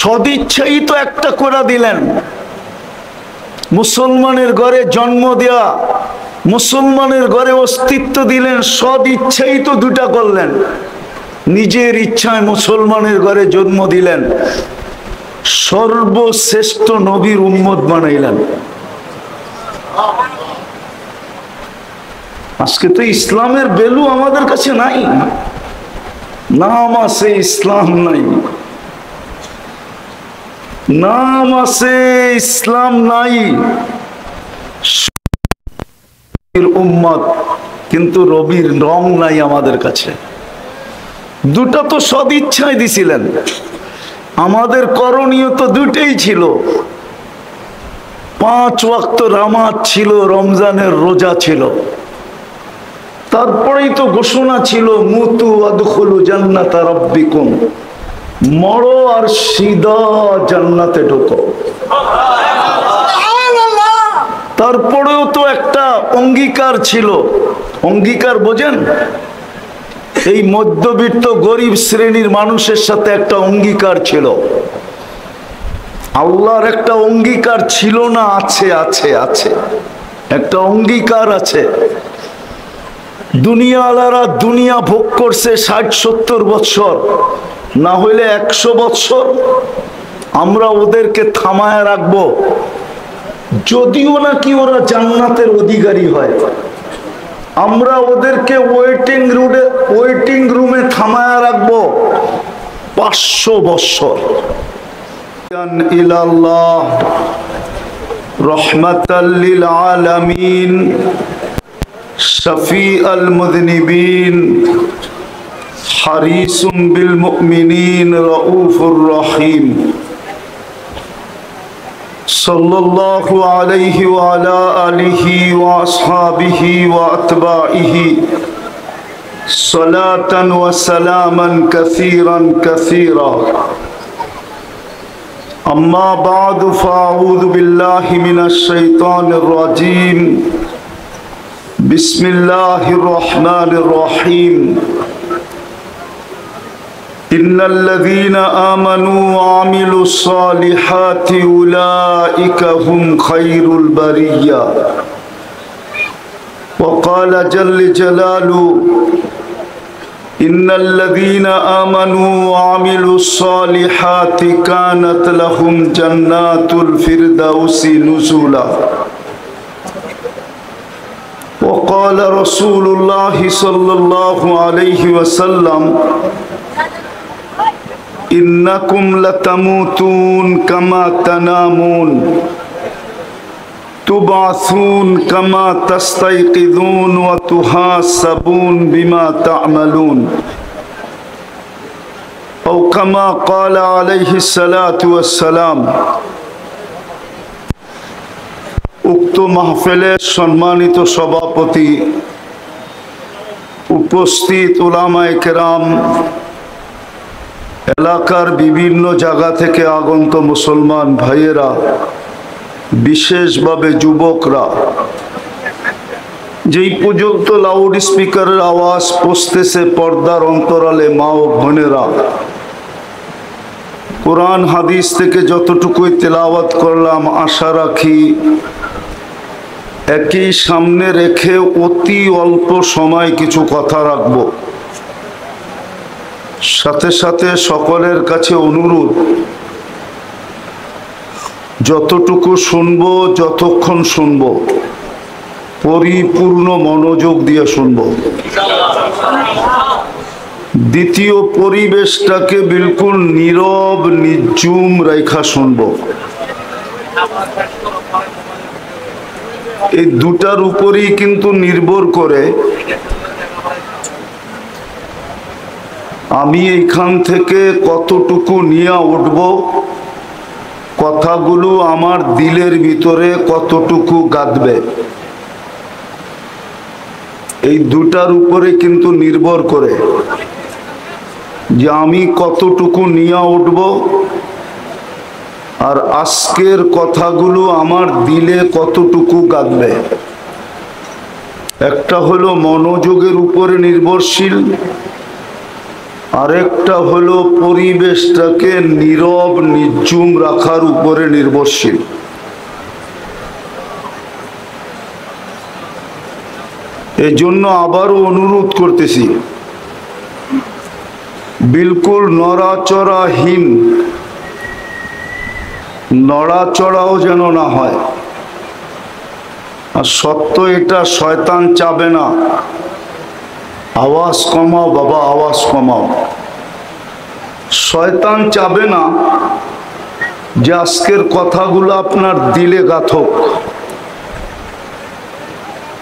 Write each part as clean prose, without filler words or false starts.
সদিচ্ছাই তো একটা করে দিলেন, মুসলমানের ঘরে জন্ম দেয়া, মুসলমানের ঘরে অস্তিত্ব দিলেন, সদিচ্ছাই তো দুটা করলেন। নিজের ইচ্ছায় মুসলমানের ঘরে জন্ম দিলেন, সর্বশ্রেষ্ঠ নবীর উম্মত বানাইলেন। আজকে তো ইসলামের ভ্যালু আমাদের কাছে নাই, নাম আছে ইসলাম নাই, নাম আছে ইসলাম নাই, উম্মত কিন্তু রবির রং নাই আমাদের কাছে। দুটা তো সদিচ্ছায় দিছিলেন, আমাদের করণীয় তো দুটেই ছিল, 5 ওয়াক্ত নামাজ ছিল, রমজানের রোজা ছিল, তারপরেই তো ঘোষণা ছিল মুতু আদখুলু জান্নাতা রাব্বিকুম, মরো আর সিধা জান্নাতে ঢোকো। তারপরেও তো একটা অঙ্গীকার ছিল, অঙ্গীকার বোঝেন? এই মধ্যবিত্ত গরিব শ্রেণীর মানুষের সাথে একটা অঙ্গীকার ছিল। আল্লাহর একটা অঙ্গীকার ছিল না? আছে আছে আছে, একটা অঙ্গীকার আছে। দুনিয়াওয়ালারা দুনিয়া ভোগ করছে 60-70 বছর, না হইলে 100 বছর। আমরা ওদেরকে থামায় রাখবো, যদিও নাকি ওরা জান্নাতের অধিকারী হয়। আমরা ওদেরকে ওয়েটিং রুমে থামায় রাখবো 500 বছর। ইলাল্লাহ রহমাতাল লিল আলামিন শফিউল মুযনিবিন হারিসুম বিল মুমিনিন রাউফুর রহিম সাল্লাল্লাহু আলাইহি ওয়া আলা আলিহি ওয়া আসহাবিহি ওয়া আতবাইহি সালাতান ওয়া সালামান কাসীরান কাসীরা। أما بعد فأعوذ بالله من الشيطان الرجيم بسم الله الرحمن الرحيم إن الذين آمنوا وعملوا الصالحات أولئك هم خير البرية وقال جل جلاله إن الذين آمنوا وعملوا الصالحات كانت لهم جنات الفردوس نزلا وقال رسول الله صلى الله عليه وسلم إنكم لتموتون كما تنامون تبعثون كما تستيقظون وتحاسبون بما تعملون أو كما قال عليه الصلاة والسلام। উক্ত মাহফিলের সম্মানিত সভাপতি, উপস্থিত উলামায়ে কেরাম, এলাকার বিভিন্ন জায়গা থেকে আগত মুসলমান ভাইয়েরা, বিশেষভাবে যুবকরা, যেই পর্যন্ত লাউড স্পিকারের আওয়াজ পৌঁছতেছে পর্দার অন্তরালে মা ও বোনেরা, কোরআন হাদিস থেকে যতটুকুই তেলাওয়াত করলাম, আশা রাখি একই সামনে রেখে অতি অল্প সময় কিছু কথা রাখব। সাথে সাথে সকলের কাছে অনুরোধ, যতটুকু শুনবো, যতক্ষণ শুনবো, পরিপূর্ণ মনোযোগ দিয়ে শুনবো। দ্বিতীয়, পরিবেশটাকে বিলকুল নীরব নিঝুম রেখা শুনবো। এই দুটার উপরই কিন্তু নির্ভর করে আমি এইখান থেকে কতটুকু নিয়ে উঠব, কথাগুলো আমার দিলের ভিতরে কতটুকু গাঁথবে। এই দুটার উপরে কিন্তু নির্ভর করে যে আমি কতটুকু নিয়ে উঠব আর আজকের কথাগুলো আমার দিলে কতটুকু গাঁথবে। একটা হলো মনোযোগের উপরে নির্ভরশীল, আরেকটা হলো পরিবেশটাকে নীরব নির্জুম রাখার উপরে নির্ভরশীল। এই জন্য আবারও অনুরোধ করতেছি, বিলকুল নড়াচড়াহীন, নড়াচড়াও যেন না হয়। আর সত্য এটা, শয়তান চাবে না। আওয়াজ কমাও বাবা, আওয়াজ কমাও। শয়তান চাবে না যে আজকের কথাগুলো আপনার দিলে গাথক।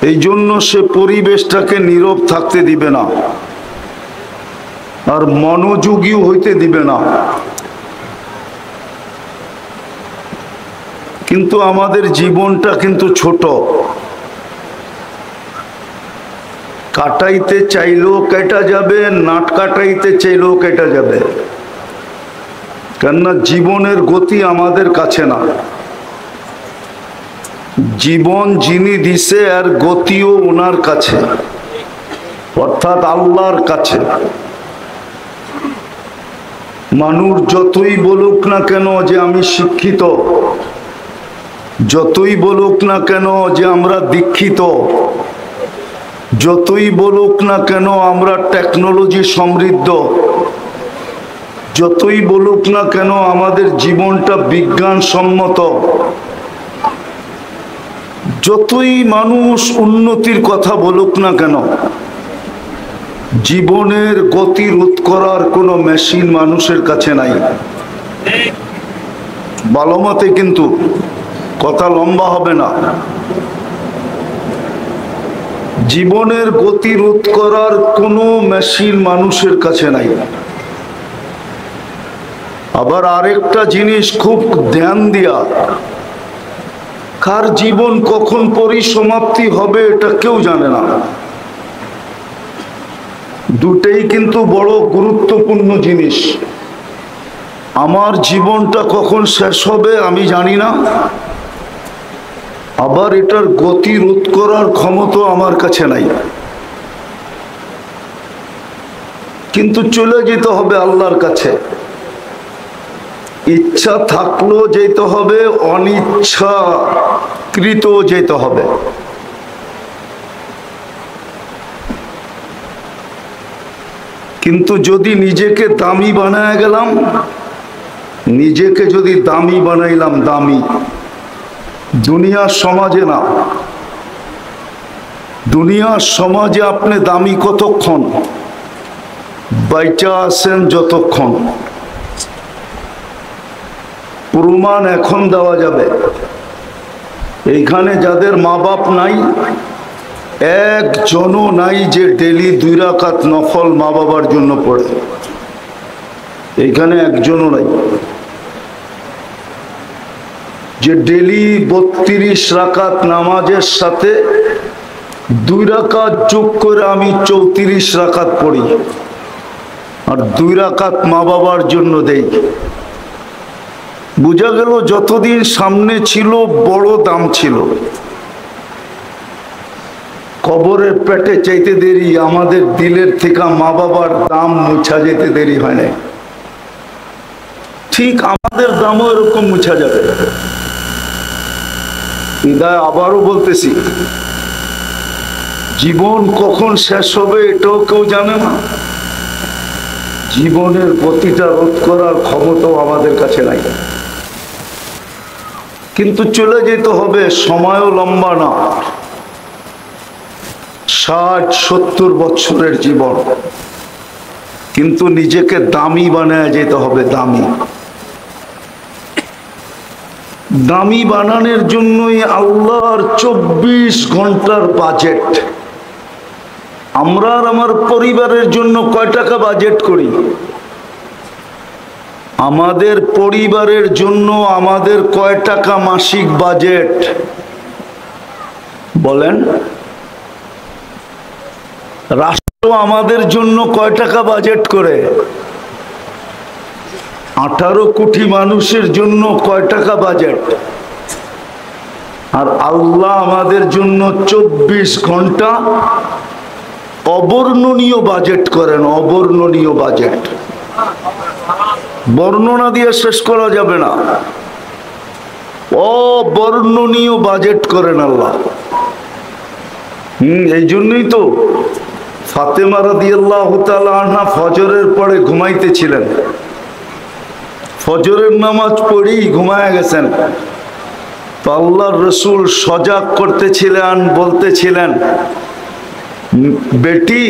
এই জন্য সে পরিবেশটাকে নীরব থাকতে দিবে না, আর মনোযোগীও হইতে দিবে না। কিন্তু আমাদের জীবনটা কিন্তু ছোট, কাটাইতে চাইলেও কেটা যাবে, নাট কাটাইতে চাইলেও কেটা যাবে। কেননা জীবনের গতি আমাদের কাছে না, জীবন যিনি দিছে আর গতিও ওনার কাছে, অর্থাৎ আল্লাহর কাছে। মানুষ যতই বলুক না কেন যে আমি শিক্ষিত, যতই বলুক না কেন যে আমরা দীক্ষিত, যতই বলুক না কেন আমরা টেকনোলজি সমৃদ্ধ, যতই বলুক না কেন আমাদের জীবনটা বিজ্ঞানসম্মত, যতই মানুষ উন্নতির কথা বলুক না কেন, জীবনের গতি রোধ করার কোনো মেশিন মানুষের কাছে নাই। ভালো মতে, কিন্তু কথা লম্বা হবে না। জীবনের গতি রোধ করার কোনো মেশিন মানুষের কাছে নাই। আবার আরেকটা জিনিস খুব ধ্যান দিয়া, কার জীবন কখন পরিসমাপ্তি হবে এটা কেউ জানে না। দুটেই কিন্তু বড় গুরুত্বপূর্ণ জিনিস। আমার জীবনটা কখন শেষ হবে আমি জানি না, আবার এটার গতি রোধ করার ক্ষমতা আমার কাছে নাই। কিন্তু চলে যেতে হবে আল্লাহর কাছে। ইচ্ছা থাকলেও যেতে হবে, অনিচ্ছাকৃত যেতে হবে। কিন্তু যদি নিজেকে দামি বানায় গেলাম, নিজেকে যদি দামি বানাইলাম, দামি দুনিয়ার সমাজে না, দুনিয়ার সমাজে আপনি দামি কতক্ষণ? বাইচা আছেন যতক্ষণ। প্রমাণ এখন দেওয়া যাবে। এইখানে যাদের মা বাপ নাই, একজনও নাই যে ডেলি 2 রাকাত নফল মা বাবার জন্য পড়ে। এইখানে একজনও নাই যে ডেলি 32 রাকাত নামাজের সাথে 2 রাকাত যোগ করে আমি 34 রাকাত পড়ি, আর 2 রাকাত মা বাবার জন্য দেই। বুঝা গেল যতদিন সামনে ছিল বড় দাম ছিল। কবরের পেটে চাইতে দেরি, আমাদের দিলের থেকে মা বাবার দাম মুছা যেতে দেরি হয় না। ঠিক আমাদের দামও এরকম মুছা যাবে। হৃদয় আবারও বলতেছি, জীবন কখন শেষ হবে এটাও কেউ জানে না। জীবনের গতিটা রোধ করার ক্ষমতাও আমাদের কাছে নাই। কিন্তু চলে যেতে হবে, সময়ও লম্বা না। 60-70 বছরের জীবন, কিন্তু নিজেকে দামি বানায় যেতে হবে। দামি দামি বানানোর জন্যই আল্লাহর 24 ঘন্টার বাজেট। আমরা আর আমার পরিবারের জন্য কয় টাকা বাজেট করি? আমাদের পরিবারের জন্য আমাদের কয় টাকা মাসিক বাজেট বলেন? রাষ্ট্র আমাদের জন্য কয় টাকা বাজেট করে? 18 কোটি মানুষের জন্য কয় টাকা বাজেট? আর আল্লাহ আমাদের জন্য 24 ঘন্টা অবর্ণনীয় বাজেট করেন, অবর্ণনীয় বাজেট। বর্ণনা দিয়ে শেষ করা যাবে না, অবর্ণনীয় বাজেট করেন আল্লাহ। এই জন্যই তো ফাতেমা রাদিয়াল্লাহু তাআলা আনহা ফজরের পরে ঘুমাইতেছিলেন, ফজরের নামাজ পড়েই ঘুমায় গেছেন। তো আল্লাহর রসুল সজাগ করতেছিলেন, বলতেছিলেন, বেটি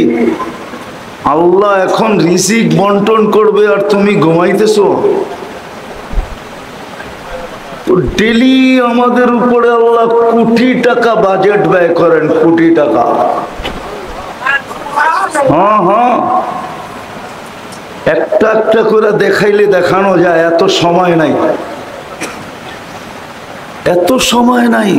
আল্লাহ এখন রিজিক বন্টন করবে আর তুমি ঘুমাইতেছো। তো ডেলি আমাদের উপরে আল্লাহ কোটি টাকা বাজেট ব্যয় করেন, কোটি টাকা। হ্যাঁ হ্যাঁ, একটা একটা করে দেখাইলে দেখানো যায়, এত সময় নাই, এত সময় নাই।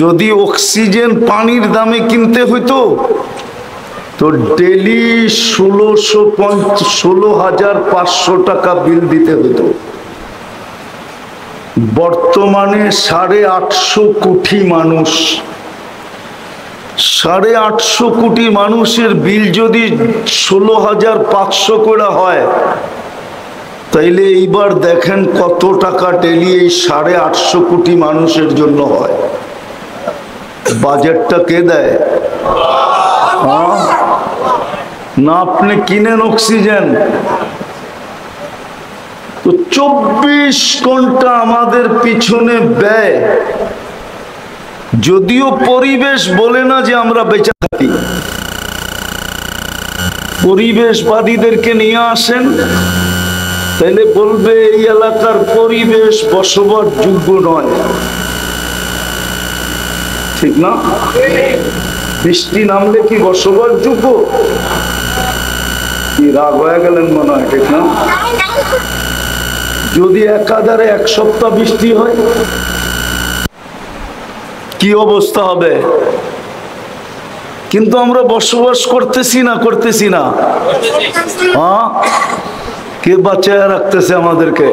যদি অক্সিজেন পানির দামে কিনতে হইতো তো ডেলি 16,500 টাকা বিল দিতে হইতো। বর্তমানে 850 কোটি মানুষ, 850 কোটি মানুষের বিল যদি 16,500 করে হয়, তাইলে এইবার দেখেন কত টাকা ডেলি এই 850 কোটি মানুষের জন্য হয়। বাজেটটা কে দেয়? না আপনি কিনেন অক্সিজেন? তো 24 ঘন্টা আমাদের পিছনে ব্যয়। যদিও পরিবেশ বলে না যে আমরা বেঁচে থাকি, পরিবেশবাদীদেরকে নিয়ে আসেন, তাইলে বলবে এই এলাকার পরিবেশ বসবাস যোগ্য নয়, ঠিক না? বৃষ্টি নামলে কি বসবাস যোগ্য? কি রাগ হয়ে গেলেন মনে হয়, ঠিক না? যদি একাধারে 1 সপ্তাহ বৃষ্টি হয় কি অবস্থা হবে? কিন্তু আমরা বসবাস করতেছি না, করতেছি না। হ্যাঁ, কে বাঁচায় রাখতেছে আমাদেরকে?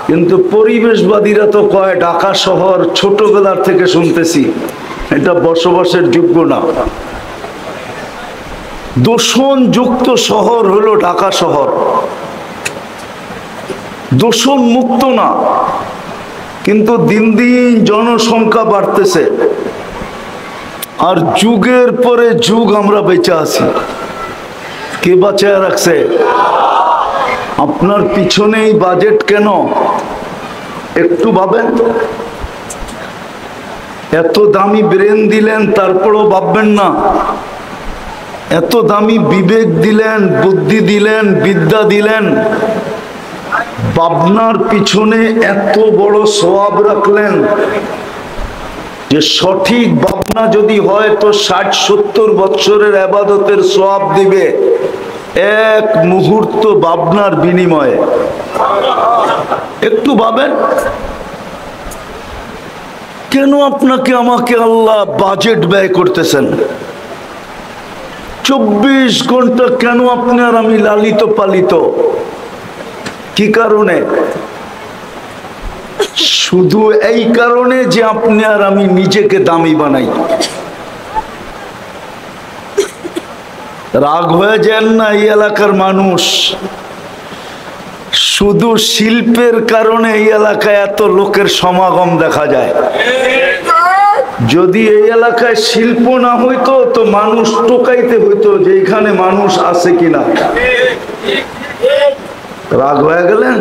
কিন্তু পরিবেশবাদীরা তো কয় ঢাকা শহর, ছোটবেলার থেকে শুনতেছি এটা বসবাসের যোগ্য না। দূষণ যুক্ত শহর হলো ঢাকা শহর, দূষণ মুক্ত না। কিন্তু দিন দিন জনসংখ্যা বাড়তেছে, আর যুগের পরে যুগ আমরা বেঁচে আছি। কে বাঁচায় রাখছে? আপনার পিছনে এই বাজেট কেন? একটু ভাবেন। এত দামি ব্রেন দিলেন, তারপরও ভাববেন না। এত দামি বিবেক দিলেন, বুদ্ধি দিলেন, বিদ্যা দিলেন, ভাবনার পিছনে এত বড় সওয়াব রাখলেন যে সঠিক ভাবনা যদি হয় তো 60-70 বছরের ইবাদতের সওয়াব দিবে এক মুহূর্ত ভাবনার বিনিময়ে। একটু ভাবেন, কেন আপনাকে আমাকে আল্লাহ বাজেট ব্যয় করতেছেন? 24 ঘন্টা কেন আপনি আর আমি লালিত পালিত? কি কারণে? শুধু এই কারণে যে আপনি আর আমি নিজেকে দামি বানাই। রাগ হয়ে যান না এই এলাকার মানুষ, শুধু শিল্পের কারণে এই এলাকায় এত লোকের সমাগম দেখা যায়। যদি এই এলাকায় শিল্প না হইতো তো মানুষ টোকাইতে হইতো যে এখানে মানুষ আছে কিনা। রাগ হয়ে গেলেন?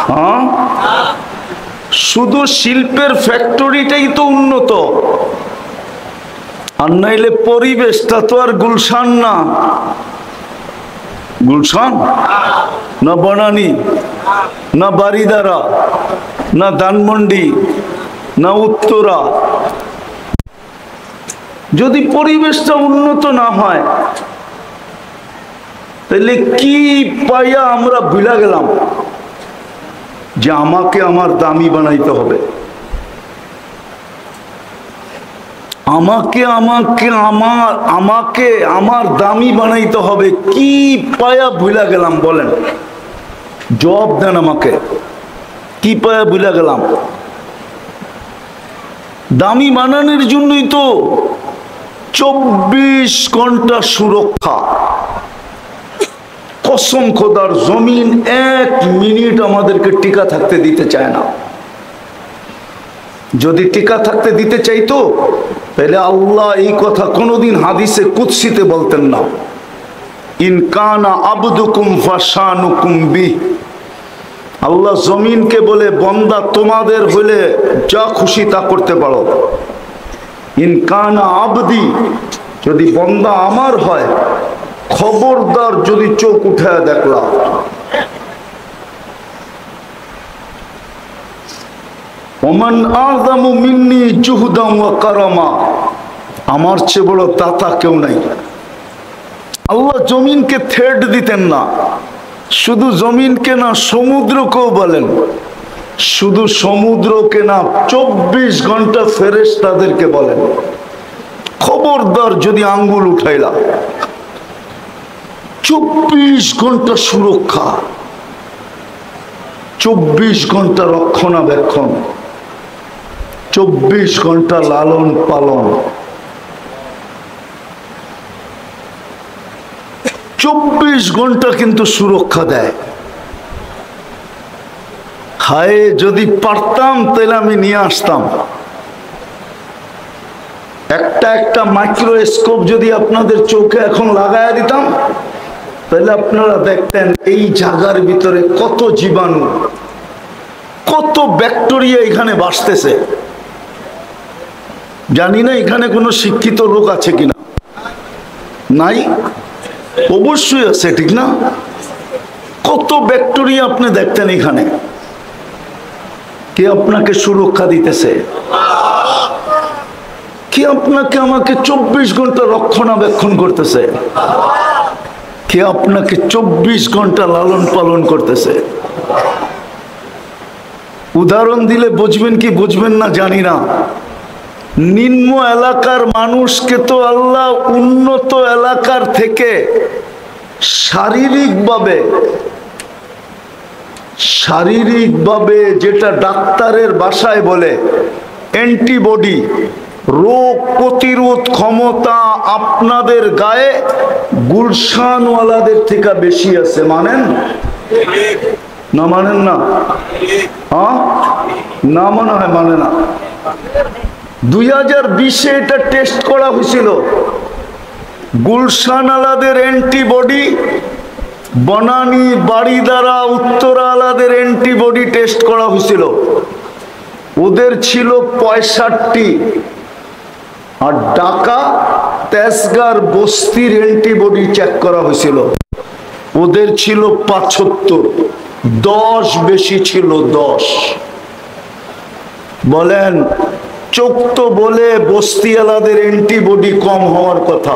হ্যাঁ, শুধু শিল্পের ফ্যাক্টরিটাই তো উন্নত, আর নাইলে পরিবেশটা তো আর গুলশান না। গুলশান না বনানী, না বারিদারা, না ধানমন্ডি, না উত্তরা। যদি পরিবেশটা উন্নত না হয় তাহলে কি পাইয়া আমরা ভুলা গেলাম যে আমাকে আমার দামি বানাইতে হবে? আমাকে আমাকে আমার আমাকে আমার দামি বানাইতে হবে, কি পায়া ভুলা গেলাম বলেন? জবাব দেন আমাকে, কি পায়া ভুলা গেলাম? দামি বানানোর জন্যই তো 24 ঘন্টা সুরক্ষা। কসম খোদার, জমিন 1 মিনিট আমাদেরকে টিকা থাকতে দিতে চায় না। যদি টিকা থাকতে দিতে চাইতো তাহলে আল্লাহ এই কথা কোনোদিন হাদিসে কুদসিতে বলতেন না, ইন কানা আবদুকুম ফাশানুকুম বি। আল্লাহ জমিনকে বলে, বন্দা তোমাদের হলে যা খুশি তা করতে পারো। ইন কানা আবদি, যদি বন্দা আমার হয়, খবরদার যদি চোখ উঠায় দেখলা। ওমান আযমু মিন্নি জুহদাম ওয়া কারামা, আমার চেয়ে বড় দাতা কেউ নাই। আল্লাহ জমিনকে থ্রেট দিতেন না, শুধু জমিনকে না সমুদ্রকেও বলেন, শুধু সমুদ্রকে না 24 ঘন্টা ফেরেশতাদেরকে বলেন, খবরদার যদি আঙ্গুল উঠাইলা। 24 ঘন্টা সুরক্ষা, 24 ঘন্টা রক্ষণাবেক্ষণ, 24 ঘন্টা লালন পালন, 24 ঘন্টা কিন্তু সুরক্ষা দেয়। হায় যদি পারতাম তাহলে আমি নিয়ে আসতাম। একটা মাইক্রোস্কোপ যদি আপনাদের চোখে এখন লাগায়া দিতাম তাহলে আপনারা দেখতেন এই জায়গার ভিতরে কত জীবাণু, কত ব্যাকটেরিয়া এখানে বাসতেছে। জানি না এখানে কোনো শিক্ষিত লোক আছে কিনা, নাই? অবশ্যই আছে, ঠিক না? কত ব্যাকটেরিয়া আপনি দেখতেন এখানে। কে আপনাকে সুরক্ষা দিতেছে? কে আপনাকে আমাকে 24 ঘন্টা রক্ষণাবেক্ষণ করতেছে? কে আপনাকে 24 ঘন্টা লালন পালন করতেছে? উদাহরণ দিলে বুঝবেন কি বুঝবেন না জানি না। নিম্ন এলাকার মানুষকে তো আল্লাহ উন্নত এলাকার থেকে শারীরিকভাবে যেটা ডাক্তারের ভাষায় বলে অ্যান্টিবডি, রোগ প্রতিরোধ ক্ষমতা আপনাদের গায়ে গুলশানওয়ালাদের থেকে বেশি আছে। মানেন না? মানেন না? হ্যাঁ না, মনে হয় মানে না। 2020-এ এটা টেস্ট করা হয়েছিল। Gulshan আলাদের antibody, Banani, বাড়িদারা, Uttara আলাদের antibody test করা হয়েছিল। ওদের ছিল 65, আর ঢাকা, তেজগাঁর, বস্তির অ্যান্টিবডি চেক করা হয়েছিল, ওদের ছিল 75। 10 বেশি ছিল, 10। বলেন, চোখ তো বলে বস্তিওয়ালাদের অ্যান্টিবডি কম হওয়ার কথা,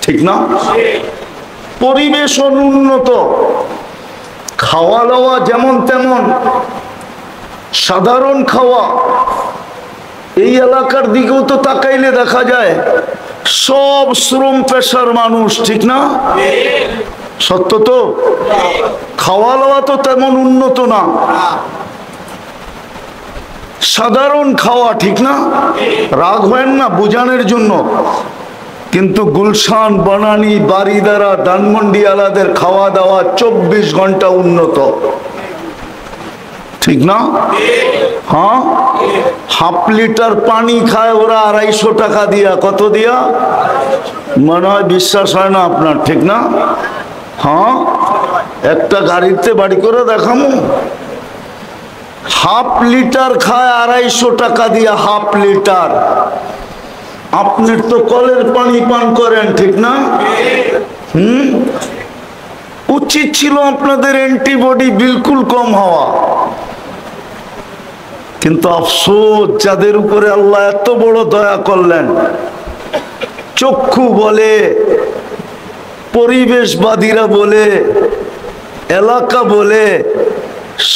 ঠিক না? পরিবেশ অনুন্নত, খাওয়া দাওয়া যেমন তেমন, সাধারণ খাওয়া। এই এলাকার দিকেও তো তাকাইলে দেখা যায় সব শ্রম পেশার মানুষ, ঠিক না? সত্য তো? খাওয়া দাওয়া তো তেমন উন্নত না, সাধারণ খাওয়া, ঠিক না? রাগ হয় না বুঝানোর জন্য, কিন্তু গুলশান, বনানী, বাড়িদারা, ধানমন্ডি আলাদের খাওয়া দাওয়া 24 ঘন্টা উন্নত, ঠিক না? হ্যাঁ, হাফ লিটার পানি খায় ওরা 250 টাকা দিয়া। কত দিয়া? মনে হয় বিশ্বাস হয় না আপনার, ঠিক না? হ্যাঁ, একটা গাড়িতে বাড়ি করে দেখামো, হাফ লিটার খায় 250 টাকা দিয়া, হাফ লিটার। আপনার তো কলের পানি পান করেন, ঠিক না? উচিত ছিল আপনাদের অ্যান্টিবডি বিলকুল কম হওয়া, কিন্তু আফসোস যাদের উপরে আল্লাহ এত বড় দয়া করলেন, চক্ষু বলে, পরিবেশবাদীরা বলে, এলাকা বলে,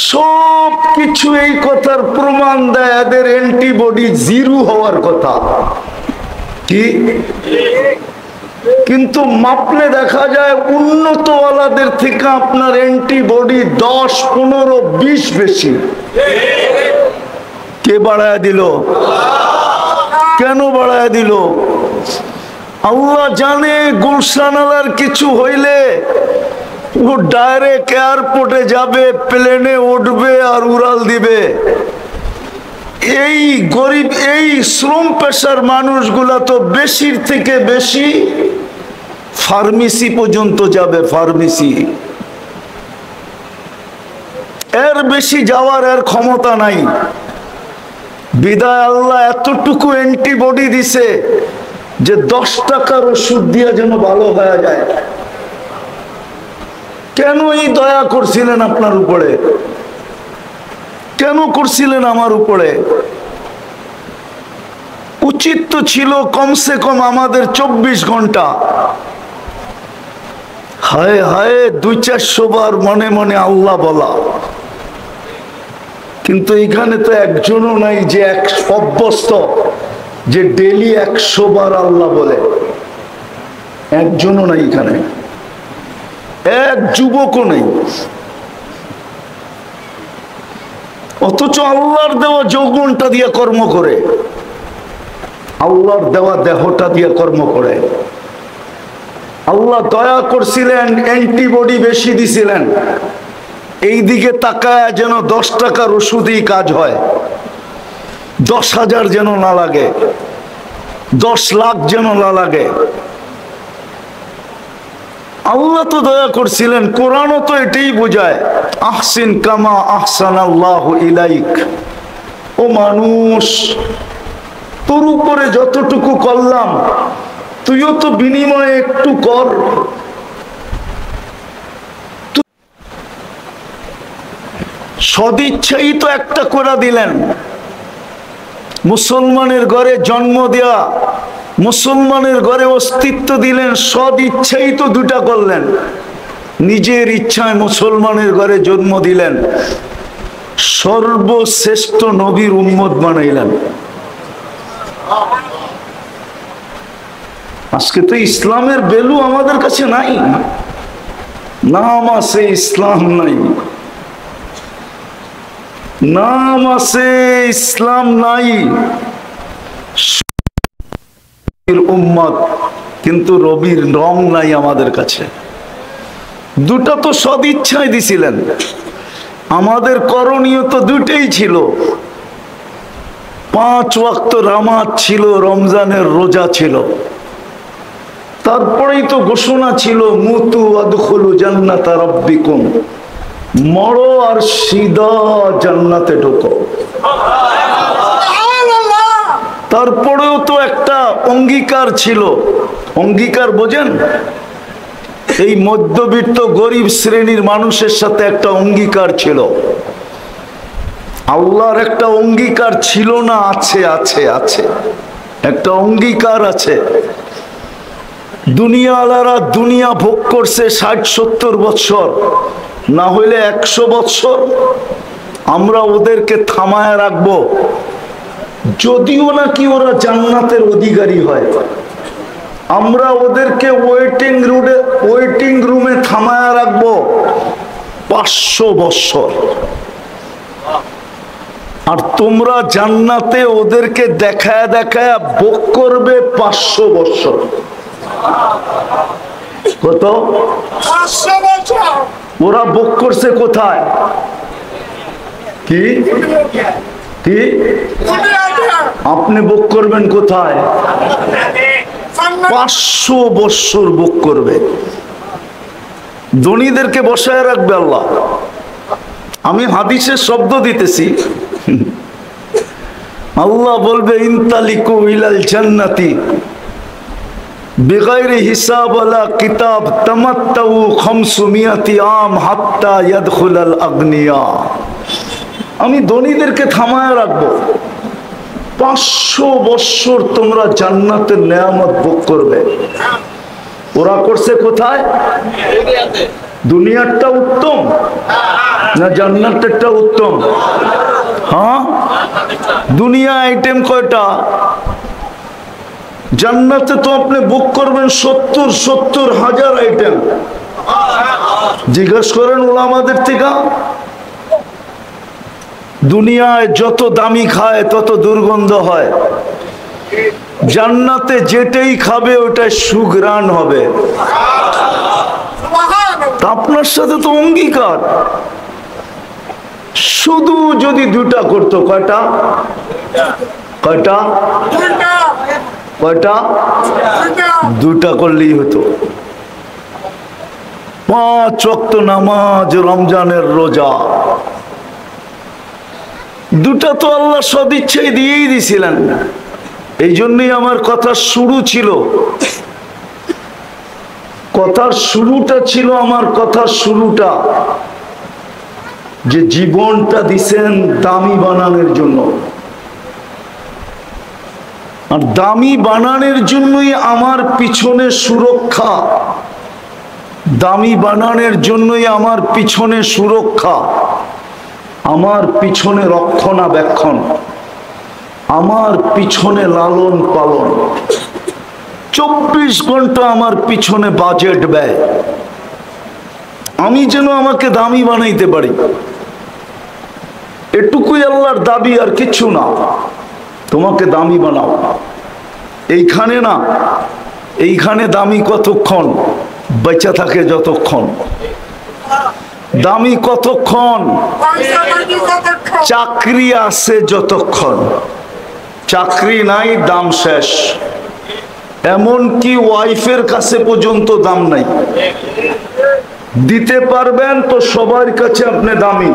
সব কিছু এই কথার প্রমাণ দেয় এদের অ্যান্টিবডি 0 হওয়ার কথা। কি? কিন্তু মাপলে দেখা যায় উন্নত ওয়ালাদের থেকে আপনার অ্যান্টিবডি 10, 15, 20 বেশি। কে বাড়ায় দিল? কেন বাড়ায় দিল? আল্লাহ জানে গুলশান আলার কিছু হইলে ও ডাইরেক্ট এয়ারপোর্টে যাবে, প্লেনে উঠবে আর উড়াল দিবে। এই গরিব, এই শ্রম পেশার মানুষগুলা তো বেশির থেকে বেশি ফার্মেসি পর্যন্ত যাবে, ফার্মেসি। এর বেশি যাওয়ার এর ক্ষমতা নাই। বিদায় আল্লাহ এতটুকু অ্যান্টিবডি দিছে যে 10 টাকার ওষুধ দিয়ে যেন ভালো হয়ে যায়। কেন এই দয়া করছিলেন আপনার উপরে? কেন করছিলেন আমার উপরে? উচিত তো ছিল কমসে কম আমাদের 24 ঘন্টা, হায় হায় 200-400 বার মনে মনে আল্লাহ বলা। কিন্তু এখানে তো একজনও নাই যে অভ্যস্ত যে ডেলি 100 বার আল্লাহ বলে। একজনও নাই এখানে, এক যুবকও নেই। অথচ আল্লাহর দেওয়া যৌবনটা দিয়ে কর্ম করে, আল্লাহর দেওয়া দেহটা দিয়ে কর্ম করে। আল্লাহ দয়া করছিলেন, অ্যান্টিবডি বেশি দিছিলেন। এই দিকে তাকায় যেন 10 টাকার ওষুধই কাজ হয়, 10,000 যেন না লাগে, 10 লাখ যেন না লাগে। আল্লাহ তো দয়া করছিলেন। কোরআনও তো এটাই বোঝায়, আহসিন কামা আহসানাল্লাহু ইলাইক। ও মানুষ, তোর উপরে যতটুকু করলাম তুইও তো বিনিময়ে একটু কর। সদিচ্ছাই তো একটা করে দিলেন। মুসলমানের ঘরে জন্ম দেয়া, মুসলমানের ঘরে অস্তিত্ব দিলেন, সদিচ্ছাই তো 2টা করলেন। নিজের ইচ্ছায় মুসলমানের ঘরে জন্ম দিলেন, সর্বশ্রেষ্ঠ নবীর উম্মত বানাইলেন। আজকে তো ইসলামের ভ্যালু আমাদের কাছে নাই, নাম আছে ইসলাম নাই, নাম আছে ইসলাম নাই, উম্মত কিন্তু রবির রং নাই আমাদের কাছে। 2টা তো সদিচ্ছায় দিছিলেন। আমাদের করণীয় তো 2টাই ছিল, 5 ওয়াক্ত নামাজ ছিল, রমজানের রোজা ছিল। তারপরেই তো ঘোষণা ছিল মুতু আদখুলু জান্নাতা রাব্বিকুম, মরো আর সিধা জান্নাতে ঢোকো। তারপরেও তো একটা অঙ্গীকার ছিল। অঙ্গীকার বোঝেন? এই মধ্যবিত্ত গরিব শ্রেণীর মানুষের সাথে একটা অঙ্গীকার ছিল। আল্লাহর একটা অঙ্গীকার ছিল না? আছে আছে আছে, একটা অঙ্গীকার আছে। দুনিয়াওয়ালারা দুনিয়া ভোগ করছে 60-70 বছর, না হইলে 100 বছর। আমরা ওদেরকে থামায় রাখবো, যদিও নাকি ওরা জান্নাতের অধিকারী হয়। আমরা ওদেরকে ওয়েটিং রুমে থামায় রাখবো 500 বছর। আর তোমরা জান্নাতে ওদেরকে দেখায় দেখায় ভোগ করবে 500 বছর। কত? 500 বছর। ওরা ভোগ করছে কোথায়? কি কি আপনি ভোগ করবেন কোথায়? 500 বছর ভোগ করবে। ধনীদেরকে বসায় রাখবে আল্লাহ। আমি হাদিসের শব্দ দিতেছি। আল্লাহ বলবে ইনতালিকু ইলাল জান্নাতি বিগাইরি হিসাব ওয়ালা কিতাব তামাত্তাউ 500 আম হাত্তা ইয়াদখুলাল আগনিয়া। আমি ধনীদেরকে থামায় রাখবো, 500 বছর তোমরা জান্নাতের নেয়ামত ভোগ করবে। ওরা করছে কোথায়? দুনিয়ারটা উত্তম না জান্নাতেরটা উত্তম? হ্যাঁ, দুনিয়া আইটেম কয়টা? জান্নাতে তো আপনি বুক করবেন 70 হাজার আইটেম। জিজ্ঞেস করেন ওলামাদের থেকে, দুনিয়ায় যত দামি খায় তত দুর্গন্ধ হয়, জান্নাতে যেটাই খাবে ওটাই সুঘ্রাণ হবে। আপনার সাথে তো অঙ্গীকার। শুধু যদি দুটা করতো, কয়টা কয়টা কয়টা? দুটা করলেই হতো। 5 ওয়াক্ত নামাজ, রমজানের রোজা, দুটা তো আল্লাহ সদিচ্ছায় দিয়েই দিছিলেন। এই জন্যই আমার কথা শুরু ছিল, কথার শুরুটা ছিল, আমার কথার শুরুটা যে জীবনটা দিছেন দামি বানানোর জন্য। আর দামি বানানোর জন্যই আমার পিছনে সুরক্ষা, দামি বানানোর জন্যই আমার পিছনে সুরক্ষা, আমার পিছনে রক্ষণাবেক্ষণ, আমার পিছনে লালন পালন, 24 ঘন্টা আমার পিছনে বাজেট ব্যয়, আমি যেন আমাকে দামি বানাইতে পারি। এটুকুই আল্লাহর দাবি, আর কিছু না। তোমাকে দামি বানাও। এইখানে না, এইখানে দামি কতক্ষণ? বেঁচে থাকে যতক্ষণ। দামি কতক্ষণ? চাকরি আছে যতক্ষণ। চাকরি নাই, দাম শেষ। এমনকি ওয়াইফের কাছে পর্যন্ত দাম নাই। দিতে পারবেন তো সবার কাছে আপনি দামি,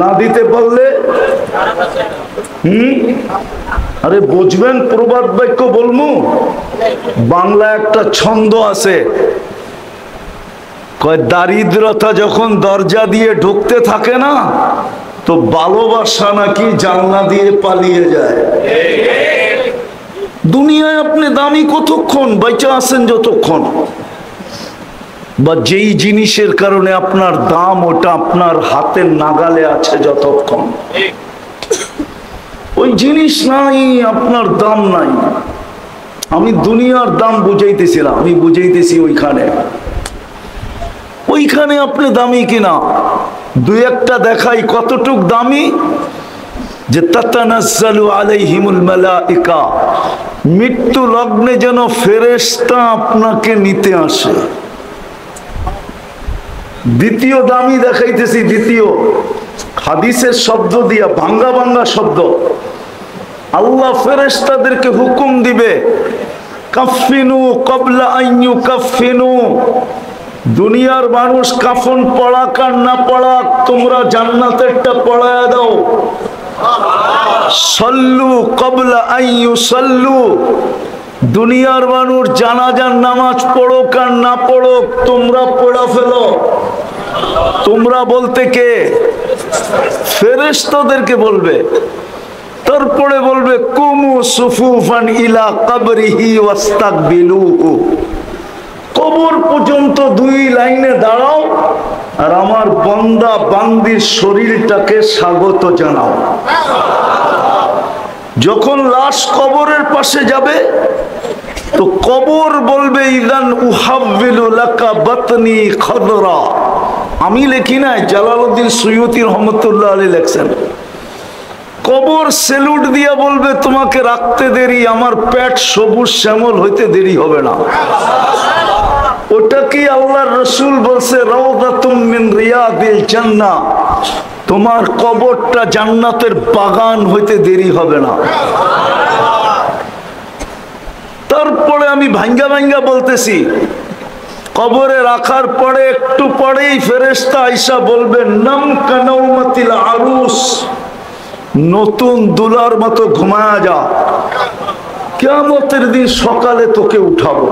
না দিতে পারলে আরে বুঝবেন। প্রবাদ বাক্য বলমু, বাংলা একটা ছন্দ আছে, কয় দারিদ্রতা যখন দরজা দিয়ে ঢুকতে থাকে না, তো ভালোবাসা নাকি জানলা দিয়ে পালিয়ে যায়। দুনিয়ায় আপনি দামি কতক্ষণ? বেঁচে আছেন যতক্ষণ, বা যেই জিনিসের কারণে আপনার দাম, ওটা আপনার হাতের নাগালে আছে যতক্ষণ। ওই জিনিস নাই, আপনার দাম নাই। আমি দুনিয়ার দাম বুঝাইতেছিলাম, আমি বুঝাইতেছি ওইখানে, ওইখানে আপনি দামি কিনা। দুই একটা দেখাই কতটুক দামি। যে তাতানাজ্জালু আলাইহিমুল মালাইকা, মৃত্যু লগ্নে যেন ফেরেশতা আপনাকে নিতে আসে। দ্বিতীয় দামি দেখাইতেছি, দ্বিতীয় হাদিসের শব্দ দিয়া, ভাঙ্গা ভাঙ্গা শব্দ। আল্লাহ ফেরেশতাদেরকে হুকুম দিবে, কাফিনু ক্বাবলা আন ইউকাফিনু। দুনিয়ার মানুষ কাফন পড়াক আর না পড়াক, তোমরা জান্নাতেরটা পড়ায়া দাও। সাল্লু ক্বাবলা আন ইউসাল্লু। দুনিয়ার মানুষ জানাজার নামাজ পড়ুক আর না পড়ুক, তোমরা পড়া ফেলো। তোমরা বলতে কে? ফেরেশতাদেরকে বলবে। তারপরে বলবে কুমু সুফুফান ইলা কবরিহি ওয়াস্তাকবিলুহু। কবর পর্যন্ত 2 লাইনে দাঁড়াও আর আমার বান্দা বান্দির শরীরটাকে স্বাগত জানাও। যখন লাশ কবরের পাশে যাবে তো কবর বলবে ইদান উহাব্বিলু লাকা বাতনি খদরা। আমি লিখি নাই, জালালউদ্দিন সুয়ুতি রহমতুল্লাহ আলাইহি লেখছেন। কবর সেলুট দিয়া বলবে তোমাকে রাখতে দেরি, আমার পেট সবুজ শ্যামল হইতে দেরি হবে না। ওটা কি আল্লাহর রাসূল বলছে রাউদাতুম মিন রিয়াদিল জান্নাহ, তোমার কবরটা জান্নাতের বাগান হইতে দেরি হবে না। তারপরে আমি ভাঙ্গা ভাঙ্গা বলতেছি, কবরে রাখার পরে একটু পরেই ফেরেশতা আইসা বলবে নাম কানাউমাতিল আরুস, নতুন দুলার মতো ঘুমায়া যা, কিয়ামতের দিন সকালে তোকে উঠাবো।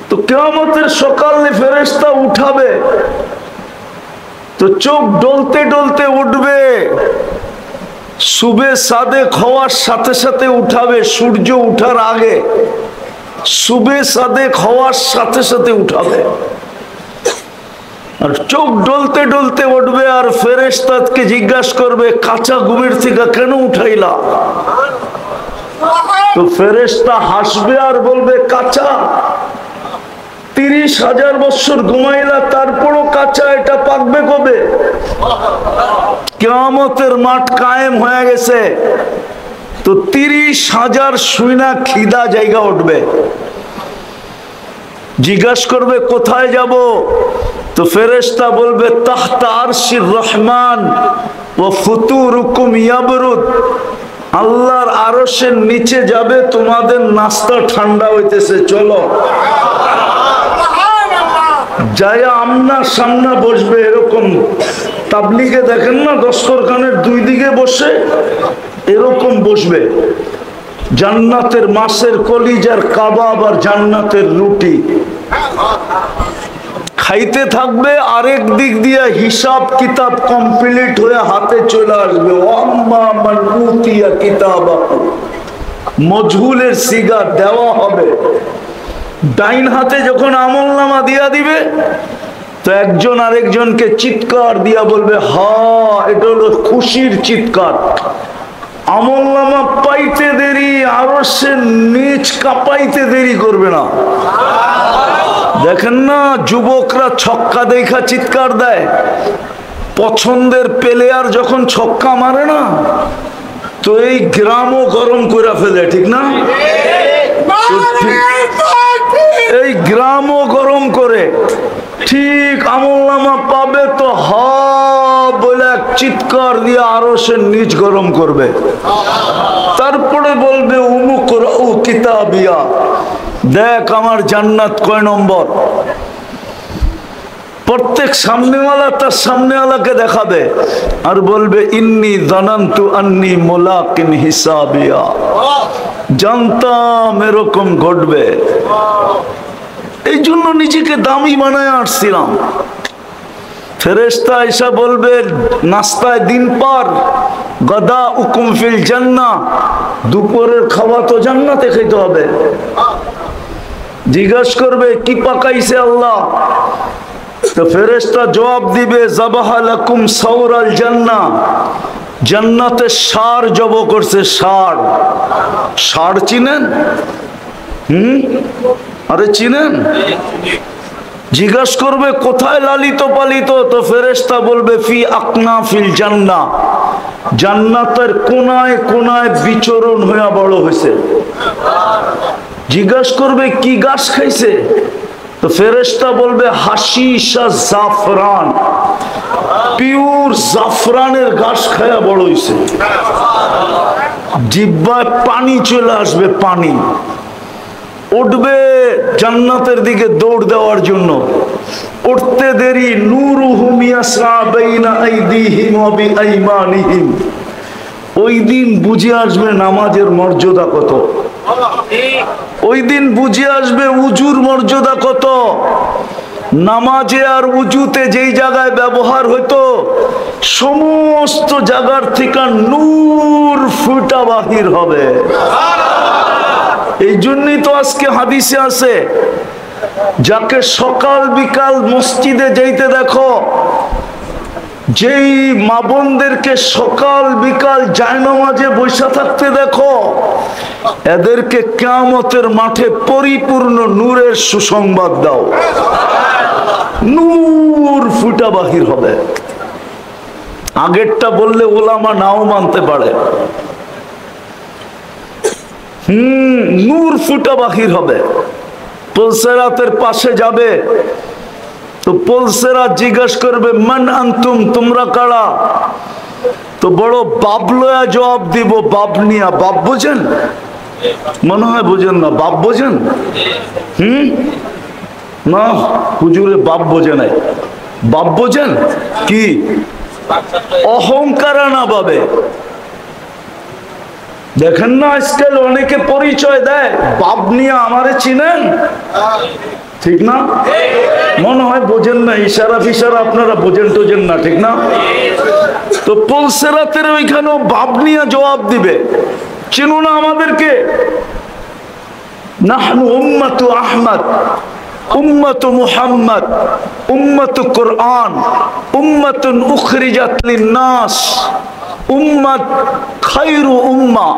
তো কিয়ামতের সকালে ফেরেশতা উঠাবে, তো চোখ ডলতে ডলতে উঠবে। সুবে সাদেক হওয়ার সাথে সাথে উঠাবে, সূর্য উঠার আগে। সুবে সাদেক হওয়ার সাথে সাথে উঠাবে, আর চোখ ডলতে ডলতে উঠবে। আর ফেরেশতাকে জিজ্ঞাসা করবে কাঁচা ঘুমের থেকে কেন উঠাইলা? তো ফেরেশতা হাসবে আর বলবে কাঁচা। 30,000 বছর ঘুমাইলা তারপরও কাঁচা, এটা পাকবে কবে? কিয়ামতের মাঠ কায়েম হয়ে গেছে, তো 30,000 শুইনা খিদা জায়গা উঠবে। জিজ্ঞাসা করবে কোথায় যাব? তো ফেরেশতা বলবে তাহতা আরশির রহমান ওয়া ফুতুরুকুম ইয়াবরুদ, আল্লাহর আরশের নিচে যাবে, তোমাদের নাস্তা ঠান্ডা হইতেছে, চলো। যায় আমনা সামনা বসবে, এরকম তাবলিগে দেখেন না দস্তরখানের দুই দিকে বসে, এরকম বসবে। জান্নাতের মাছের কলিজার কাবাব আর জান্নাতের রুটি খাইতে থাকবে, আরেক দিক দিয়ে হিসাব কিতাব কমপ্লিট হয়ে হাতে চলে আসবে। ওয়াম্মা মান উতিয়া কিতাবাহু, মজহুলের সিগা দেওয়া হবে। ডাইন হাতে যখন আমলনামা দিয়া দিবে, তো একজন আরেকজনকে চিৎকার দিয়া বলবে, হা, এটা হলো খুশির চিৎকার। আমলনামা পাইতে দেরি, আরো সে নিচ কাঁপাইতে দেরি করবে না। দেখেন না যুবকরা ছক্কা দেখা চিৎকার দেয়, পছন্দের প্লেয়ার যখন ছক্কা মারে না, তো এই গ্রামও গরম করে ফেলে, ঠিক না? এই গ্রামও গরম করে, ঠিক আমলনামা পাবে তো হা বলে চিৎকার দিয়ে আরো সে নিচ গরম করবে। তারপরে বলবে উমুক রাউ কিতাবিয়া, দেখ আমার জান্নাত কয় নম্বর। প্রত্যেক সামনেওয়ালা তার সামনেওয়ালাকে দেখাবে আর বলবে ইন্নী জানান্তু আন্নী মুলাকিন হিসাবিয়া, জানতাম এরকম ঘটবে, এই জন্য নিজেকে দামি বানায় আসছিলাম। ফেরেশতা এসে বলবে নাস্তায় দিন পার, গদা উকুম ফিল জান্নাহ, দুপুরের খাওয়া তো জান্নাতে খেতে হবে। জিজ্ঞাসা করবে কি পাকাইছে আল্লাহ? তো ফেরেশতা জবাব দিবে যাবাহা লাকুম সাওরাল জান্নাহ, জান্নাতে ষাঁড় জব করছে। ষাঁড়, ষাঁড় চিনেন? আরে চিনেন? জিজ্ঞাসা করবে কোথায় লালিত পালিত? তো ফেরেশতা বলবে ফি আকনাফিল জান্নাহ, জান্নাতের কোনায় কোনায় বিচরণ হয়ে বড় হয়েছে। জিজ্ঞাসা করবে কি গাছ খাইছে? তো ফেরেশতা বলবে হাশিশা জাফরান, পিওর জাফরানের গাছ খায়া বড় হয়েছে। জিহ্বায় পানি চলে আসবে, পানি উঠবে জান্নাতের দিকে দৌড় দেওয়ার জন্য। উঠতে দেরি নূরুহুম ইয়াসআ বাইনা আইদিহিম ওয়া বিআইমানিহিম, ওই দিন বুঝে আসবে নামাজের মর্যাদা কত, ওই দিন বুঝে আসবে উজুর মর্যাদা কত। নামাজে আর উজুতে যেই জায়গায় ব্যবহার হতো, সমস্ত জায়গার থেকে নূর ফুটা বাহির হবে। এই জন্যই তো আজকে হাদিসে আছে, যাকে সকাল বিকাল মসজিদে যাইতে দেখো, যেই মা বোনদেরকে সকাল বিকাল জায়নামাজে বসে থাকতে দেখো, এদেরকে কিয়ামতের মাঠে পরিপূর্ণ নূরের সুসংবাদ দাও, নূর ফুটা বাহির হবে। আগেরটা বললে ওলামা নাও মানতে পারে, নূর ফুটা বাহির হবে। পুলসেরাতের পাশে যাবে, তো পুলসেরাত জিজ্ঞাসা করবে মান আনতুম, তোমরা কারা? তো বড় বাবলয়া জবাব দিব, বাবনিয়া। বাপ বোঝেন? মনে হয় বোঝেন না। বাপ বোঝেন? না হুজুরে বাপ বোঝে নাই। বাপ বোঝেন কি? অহংকার না ভাবে। দেখেন না আজকাল অনেকে পরিচয় দেয় বাপ নিয়ে, আমারে চিনেন, ঠিক না? মনে হয় বোঝেন না, ইশারা ফিশারা আপনারা বোঝেন টোঝেন না, ঠিক না? তো পুলসেরাতের ওইখানেও বাপ নিয়ে জবাব দিবে, চিনো না আমাদেরকে? নাহনু উম্মাতু আহমদ, উম্মাতু মুহাম্মদ, উম্মাতু কুরআন, উম্মাতুন উখরিজাত লিন-নাস, উম্মাত খায়রু উম্মাহ,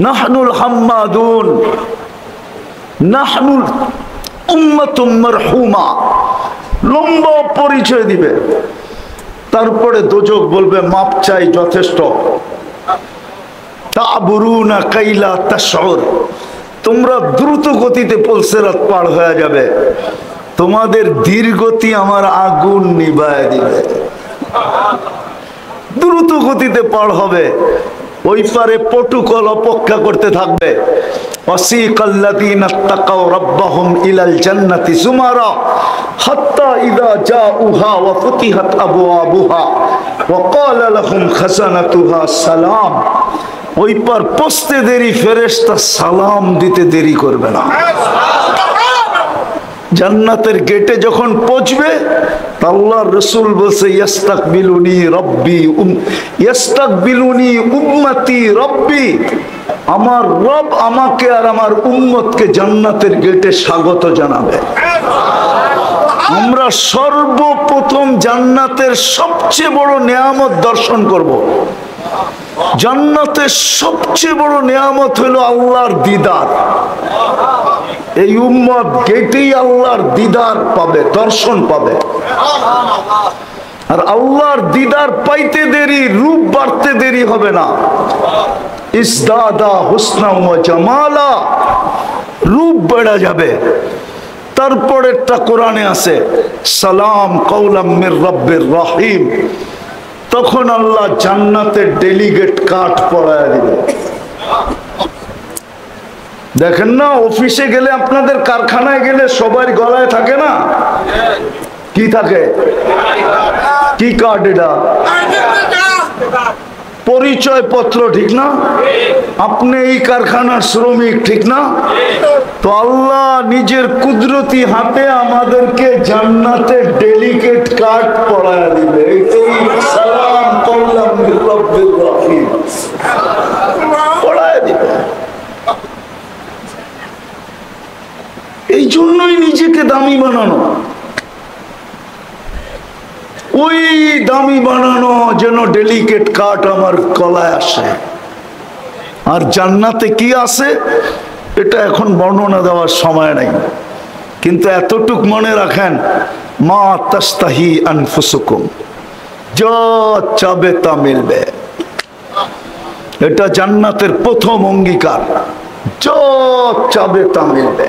নাহনুল হাম্মাদুন, নাহনুল উম্মাতুম মারহুমা, লম্বা পরিচয় দিবে। তারপরে দোজখ বলবে মাপ চাই, যথেষ্ট। তা'বুরুনা কাইলা তাশউর, তোমরা দ্রুত গতিতে পুলসিরাত পার হয়ে যাবে, তোমাদের ধীর গতি আমার আগুন নিভায় দিবে। দ্রুত গতিতে পার হবে, ওই পারে পটুকল অপেক্ষা করতে থাকবে। ওয়াসিকাল্লাযীনা তাকাউ রাব্বাহুম ইলাল জান্নাতি যুমারা হাত্তা ইযা জাউহা ওয়া ফুতিহাত আবওয়াবুহা ওয়া ক্বালা লাহুম খাযানাতুহা সালাম। ওই পার পৌঁছতে দেরি, ফেরেশতা সালাম দিতে দেরি করবে না। জান্নাতের গেটে যখন পৌঁছবে, আল্লাহর রাসূল বলছে ইস্তাকবিলুনি রব্বি ইস্তাকবিলুনি উম্মতি রব্বি, আমার রব আমাকে আর আমার উম্মতকে জান্নাতের গেটে স্বাগত জানাবে। আমরা সর্বপ্রথম জান্নাতের সবচেয়ে বড় নিয়ামত দর্শন করব। জান্নাতের সবচেয়ে বড় নিয়ামত হলো আল্লাহর দিদার। এই উম্মত গেটেই আল্লাহর দিদার পাবে, দর্শন পাবে। আর আল্লাহর দিদার পাইতে দেরি, রূপ বাড়তে দেরি হবে না। ইসদাদা হুসনা ওয়া জামালা, রূপ বেড়ে যাবে। তারপরেরটা কোরআনে আছে, সালাম কাওলাম মির রাব্বির রহিম। তখন আল্লাহ জান্নাতের ডেলিগেট কার্ড পড়ায় দিবে। দেখেন না, অফিসে গেলে, আপনাদের কারখানায় গেলে সবার গলায় থাকে না, কি থাকে? কি কার্ড এটা? পরিচয় পত্র, ঠিক না? আপনি এই কারখানার শ্রমিক, ঠিক না? তো আল্লাহ নিজের কুদরতি হাতে আমাদেরকে জান্নাতের ডেলিগেট কার্ড পড়ায় দিবে। সালাম কাওলাম মির রাব্বির রহিম পড়ায় দিবে। এই জন্যই নিজেকে দামি বানানো, ওই দামি বানানো যেন ডেলিগেট কার্ড আমার গলায় আসে। আর জান্নাতে কি আছে এটা এখন বর্ণনা দেওয়ার সময় নাই, কিন্তু এতটুক মনে রাখেন, মা তাস্তাহি আনফুসুকুম, যা চাবে তা মিলবে। এটা জান্নাতের প্রথম অঙ্গীকার, যা চাবে তা মিলবে।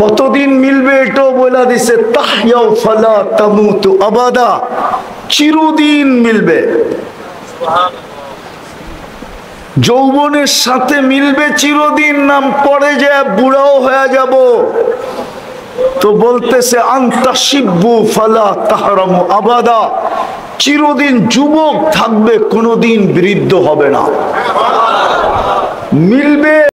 কতদিন মিলবে এটাও বলে দিছে, তাহইয়াউ ফালা তামুতু আবাদা, চিরদিন মিলবে। যৌবনের সাথে মিলবে চিরদিন, নাম পড়ে যায় বুড়াও হয়ে যাব। তো বলতেছে আনতা শিব্বু ফালা তাহরামু আবাদা, চিরদিন যুবক থাকবে, কোনোদিন বৃদ্ধ হবে না। মিলবে।